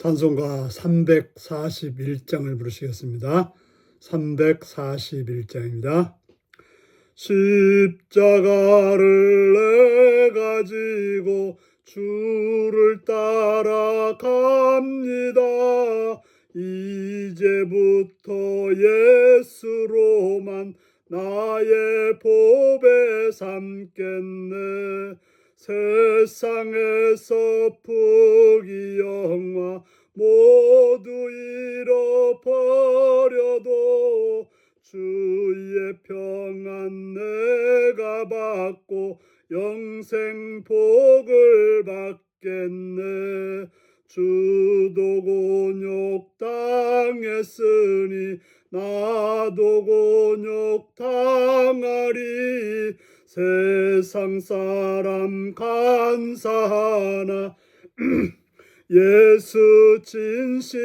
찬송가 341장을 부르시겠습니다. 341장입니다. 십자가를 내가 지고 주를 따라갑니다. 이제부터 예수로만 나의 보배 삼겠네. 세상에서 부귀 영화 모두 잃어버려도 주의 평안 내가 받고 영생 복을 받겠네. 주도 곤욕 당했으니 나도 곤욕 당하리. 세상 사람 간사하나 예수 진실합니다.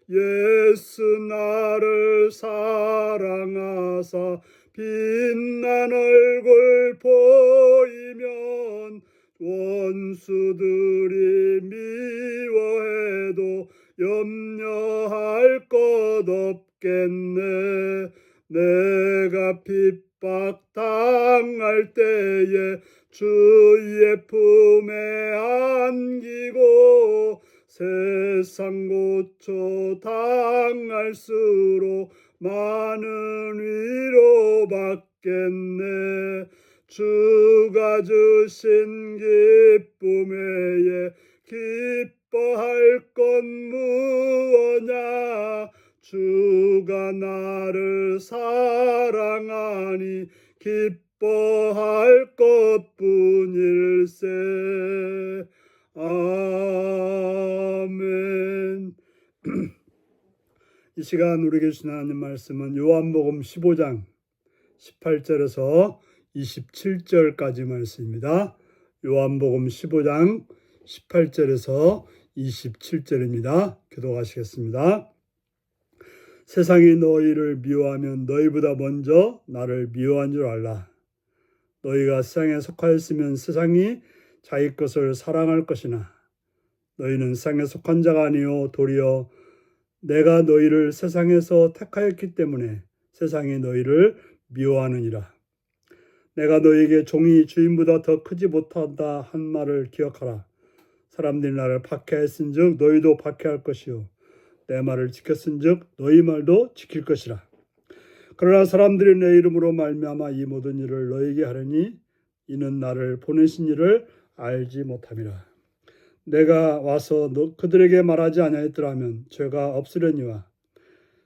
예수 나를 사랑하사 빛난 얼굴 보이면 원수들이 미워해도 염려할 것 없겠네. 내가 핍박 당할 때에 주의 품에 안기고 세상 고초 당할수록 많은 위로 받겠네. 주가 주신 기쁨 외에 기뻐할 건 무엇냐. 주가 나를 사랑하니 기뻐할 것뿐일세. 아멘. 이 시간 우리에게 주신 하나님 말씀은 요한복음 15장 18절에서 27절까지 말씀입니다. 요한복음 15장 18절에서 27절입니다. 기도하시겠습니다. 세상이 너희를 미워하면 너희보다 먼저 나를 미워한 줄 알라. 너희가 세상에 속하였으면 세상이 자기 것을 사랑할 것이나 너희는 세상에 속한 자가 아니요 도리어 내가 너희를 세상에서 택하였기 때문에 세상이 너희를 미워하느니라. 내가 너희에게 종이 주인보다 더 크지 못한다 한 말을 기억하라. 사람들이 나를 박해했은즉 너희도 박해할 것이요 내 말을 지켰은즉 너희 말도 지킬 것이라. 그러나 사람들이 내 이름으로 말미암아 이 모든 일을 너희에게 하려니 이는 나를 보내신 이를 알지 못함이라. 내가 와서 그들에게 말하지 아니하였더라면 죄가 없으려니와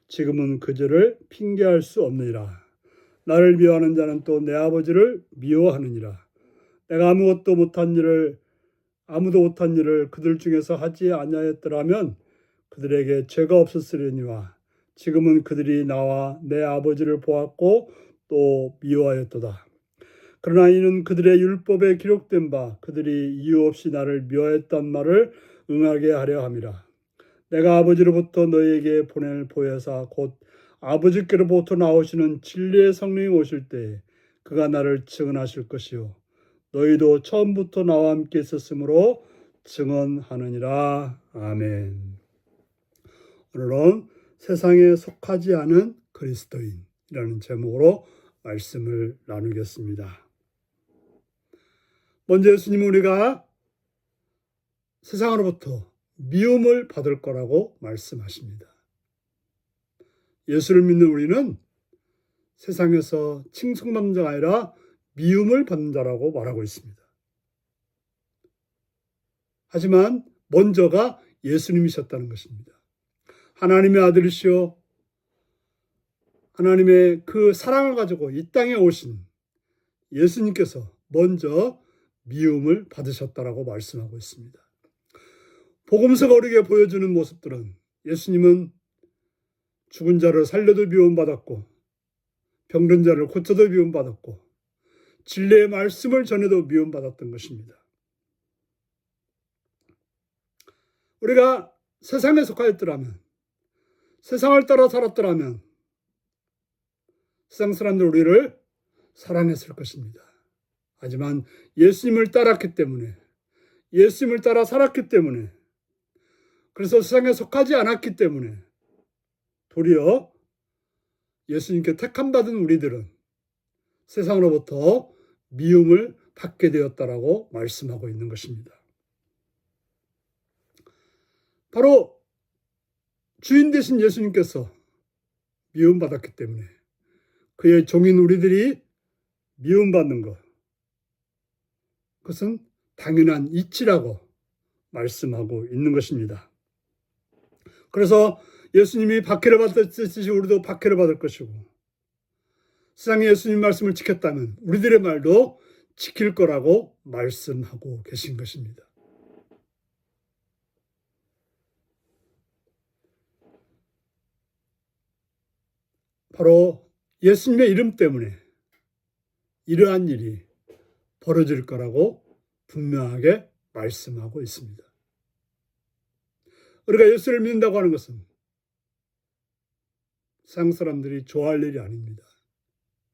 지금은 그 죄를 핑계할 수 없느니라. 나를 미워하는 자는 또 내 아버지를 미워하느니라. 내가 아무도 못한 일을 그들 중에서 하지 아니하였더라면 그들에게 죄가 없었으려니와 지금은 그들이 나와 내 아버지를 보았고 또 미워하였도다. 그러나 이는 그들의 율법에 기록된 바 그들이 이유 없이 나를 미워했단 말을 응하게 하려 함이라. 내가 아버지로부터 너희에게 보낼 보혜사 곧 아버지께로부터 나오시는 진리의 성령이 오실 때에 그가 나를 증언하실 것이요 너희도 처음부터 나와 함께 있었으므로 증언하느니라. 아멘. 오늘은 세상에 속하지 않은 그리스도인이라는 제목으로 말씀을 나누겠습니다. 먼저 예수님은 우리가 세상으로부터 미움을 받을 거라고 말씀하십니다. 예수를 믿는 우리는 세상에서 칭송받는 자가 아니라 미움을 받는 자라고 말하고 있습니다. 하지만 먼저가 예수님이셨다는 것입니다. 하나님의 아들이시오 하나님의 그 사랑을 가지고 이 땅에 오신 예수님께서 먼저 미움을 받으셨다라고 말씀하고 있습니다. 복음서가 우리에게 보여주는 모습들은 예수님은 죽은 자를 살려도 미움받았고 병든 자를 고쳐도 미움받았고 진리의 말씀을 전해도 미움받았던 것입니다. 우리가 세상에 속하였더라면 세상을 따라 살았더라면 세상 사람들 우리를 사랑했을 것입니다. 하지만 예수님을 따랐기 때문에 예수님을 따라 살았기 때문에, 그래서 세상에 속하지 않았기 때문에 도리어 예수님께 택함받은 우리들은 세상으로부터 미움을 받게 되었다라고 말씀하고 있는 것입니다. 바로 주인 되신 예수님께서 미움받았기 때문에 그의 종인 우리들이 미움받는 것, 그것은 당연한 이치라고 말씀하고 있는 것입니다. 그래서 예수님이 박해를 받았듯이 우리도 박해를 받을 것이고, 세상에 예수님 말씀을 지켰다면 우리들의 말도 지킬 거라고 말씀하고 계신 것입니다. 바로 예수님의 이름 때문에 이러한 일이 벌어질 거라고 분명하게 말씀하고 있습니다. 우리가 예수를 믿는다고 하는 것은 세상 사람들이 좋아할 일이 아닙니다.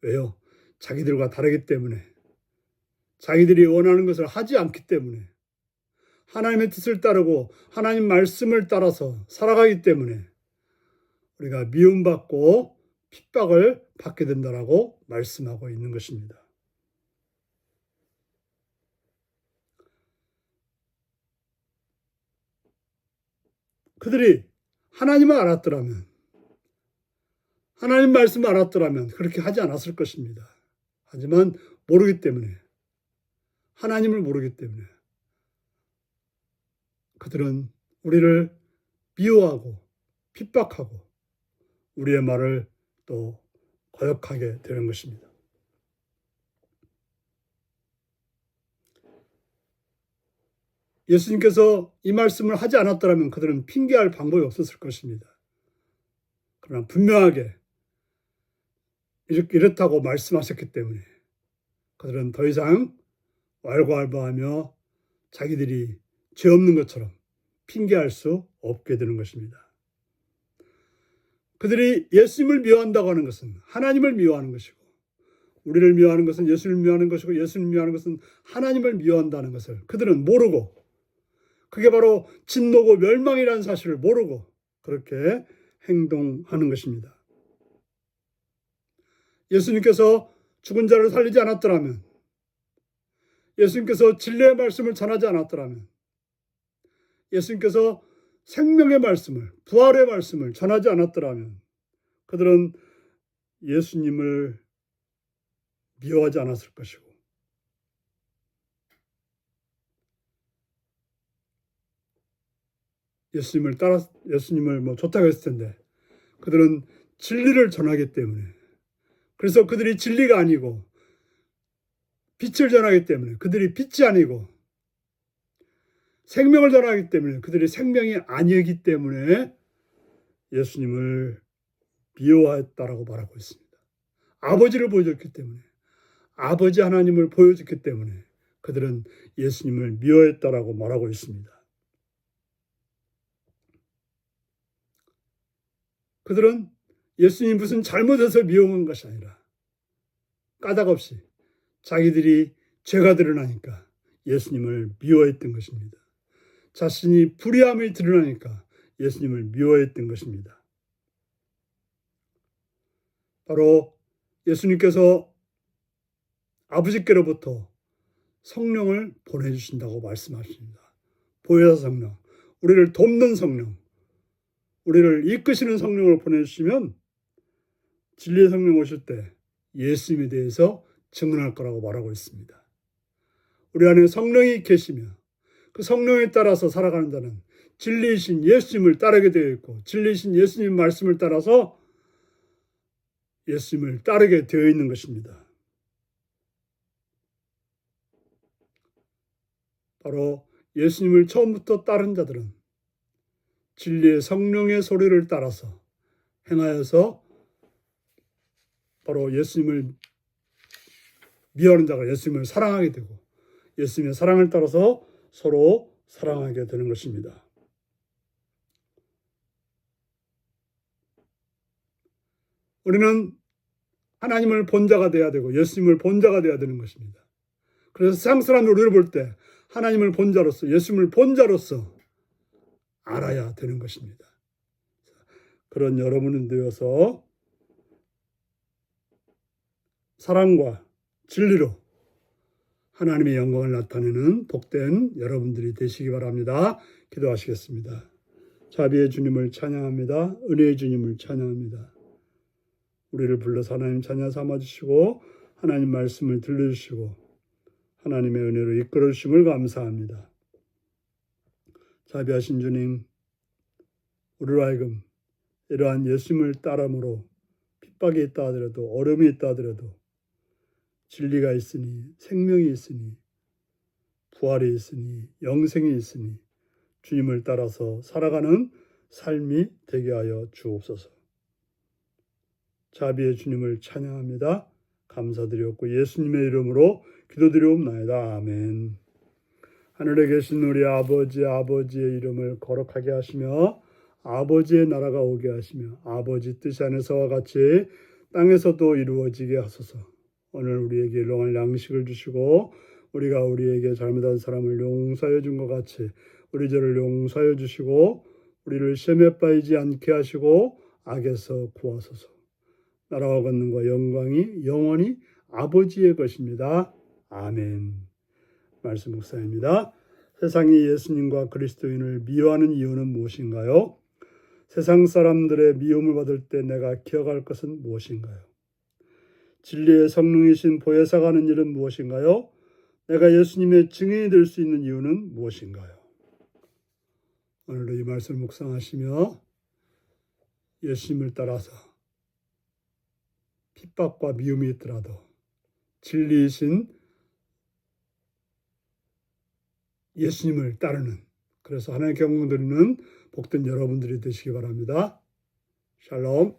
왜요? 자기들과 다르기 때문에, 자기들이 원하는 것을 하지 않기 때문에, 하나님의 뜻을 따르고 하나님 말씀을 따라서 살아가기 때문에 우리가 미움받고 핍박을 받게 된다라고 말씀하고 있는 것입니다. 그들이 하나님을 알았더라면, 하나님 말씀을 알았더라면 그렇게 하지 않았을 것입니다. 하지만 모르기 때문에, 하나님을 모르기 때문에 그들은 우리를 미워하고 핍박하고 우리의 말을 또 거역하게 되는 것입니다. 예수님께서 이 말씀을 하지 않았더라면 그들은 핑계할 방법이 없었을 것입니다. 그러나 분명하게 이렇다고 말씀하셨기 때문에 그들은 더 이상 왈가왈부하며 자기들이 죄 없는 것처럼 핑계할 수 없게 되는 것입니다. 그들이 예수님을 미워한다고 하는 것은 하나님을 미워하는 것이고, 우리를 미워하는 것은 예수님을 미워하는 것이고, 예수님을 미워하는 것은 하나님을 미워한다는 것을 그들은 모르고, 그게 바로 진노고 멸망이라는 사실을 모르고 그렇게 행동하는 것입니다. 예수님께서 죽은 자를 살리지 않았더라면, 예수님께서 진리의 말씀을 전하지 않았더라면, 예수님께서 생명의 말씀을, 부활의 말씀을 전하지 않았더라면 그들은 예수님을 미워하지 않았을 것이고, 예수님을 좋다고 했을 텐데 그들은 진리를 전하기 때문에, 그래서 그들이 진리가 아니고 빛을 전하기 때문에 그들이 빛이 아니고 생명을 전하기 때문에 그들이 생명이 아니기 때문에 예수님을 미워했다라고 말하고 있습니다. 아버지를 보여줬기 때문에, 아버지 하나님을 보여줬기 때문에 그들은 예수님을 미워했다라고 말하고 있습니다. 그들은 예수님이 무슨 잘못해서 미워한 것이 아니라 까닭없이 자기들이 죄가 드러나니까 예수님을 미워했던 것입니다. 자신이 불의함이 드러나니까 예수님을 미워했던 것입니다. 바로 예수님께서 아버지께로부터 성령을 보내주신다고 말씀하십니다. 보혜사 성령, 우리를 돕는 성령, 우리를 이끄시는 성령을 보내주시면 진리의 성령 오실 때 예수님에 대해서 증언할 거라고 말하고 있습니다. 우리 안에 성령이 계시며 그 성령에 따라서 살아가는 자는 진리이신 예수님을 따르게 되어 있고, 진리이신 예수님 말씀을 따라서 예수님을 따르게 되어 있는 것입니다. 바로 예수님을 처음부터 따른 자들은 진리의 성령의 소리를 따라서 행하여서 바로 예수님을 미워하는 자가 예수님을 사랑하게 되고, 예수님의 사랑을 따라서 서로 사랑하게 되는 것입니다. 우리는 하나님을 본 자가 되어야 되고 예수님을 본 자가 되어야 되는 것입니다. 그래서 세상 사람들이 우리를 볼 때 하나님을 본 자로서, 예수님을 본 자로서 알아야 되는 것입니다. 그런 여러분이 되어서 사랑과 진리로 하나님의 영광을 나타내는 복된 여러분들이 되시기 바랍니다. 기도하시겠습니다. 자비의 주님을 찬양합니다. 은혜의 주님을 찬양합니다. 우리를 불러서 하나님 찬양 삼아주시고 하나님 말씀을 들려주시고 하나님의 은혜로 이끌어 주심을 감사합니다. 자비하신 주님, 우리로 하여금 이러한 예수님을 따름으로 핍박이 있다 하더라도 어려움이 있다 하더라도 진리가 있으니 생명이 있으니 부활이 있으니 영생이 있으니 주님을 따라서 살아가는 삶이 되게 하여 주옵소서. 자비의 주님을 찬양합니다. 감사드렸고 예수님의 이름으로 기도드리옵나이다. 아멘. 하늘에 계신 우리 아버지의 이름을 거룩하게 하시며 아버지의 나라가 오게 하시며 아버지 뜻이 하늘에서와 같이 땅에서도 이루어지게 하소서. 오늘 우리에게 일용할 양식을 주시고 우리가 우리에게 잘못한 사람을 용서하여 준 것 같이 우리 죄를 용서하여 주시고 우리를 시험에 빠지지 않게 하시고 악에서 구하소서. 나라와 권능과 영광이 영원히 아버지의 것입니다. 아멘. 말씀 묵상입니다. 세상이 예수님과 그리스도인을 미워하는 이유는 무엇인가요? 세상 사람들의 미움을 받을 때 내가 기억할 것은 무엇인가요? 진리의 성령이신 보혜사가 하는 일은 무엇인가요? 내가 예수님의 증인이 될 수 있는 이유는 무엇인가요? 오늘도 이 말씀을 묵상하시며 예수님을 따라서 핍박과 미움이 있더라도 진리이신 예수님을 따르는, 그래서 하나님께 영광 드리는 복된 여러분들이 되시기 바랍니다. 샬롬.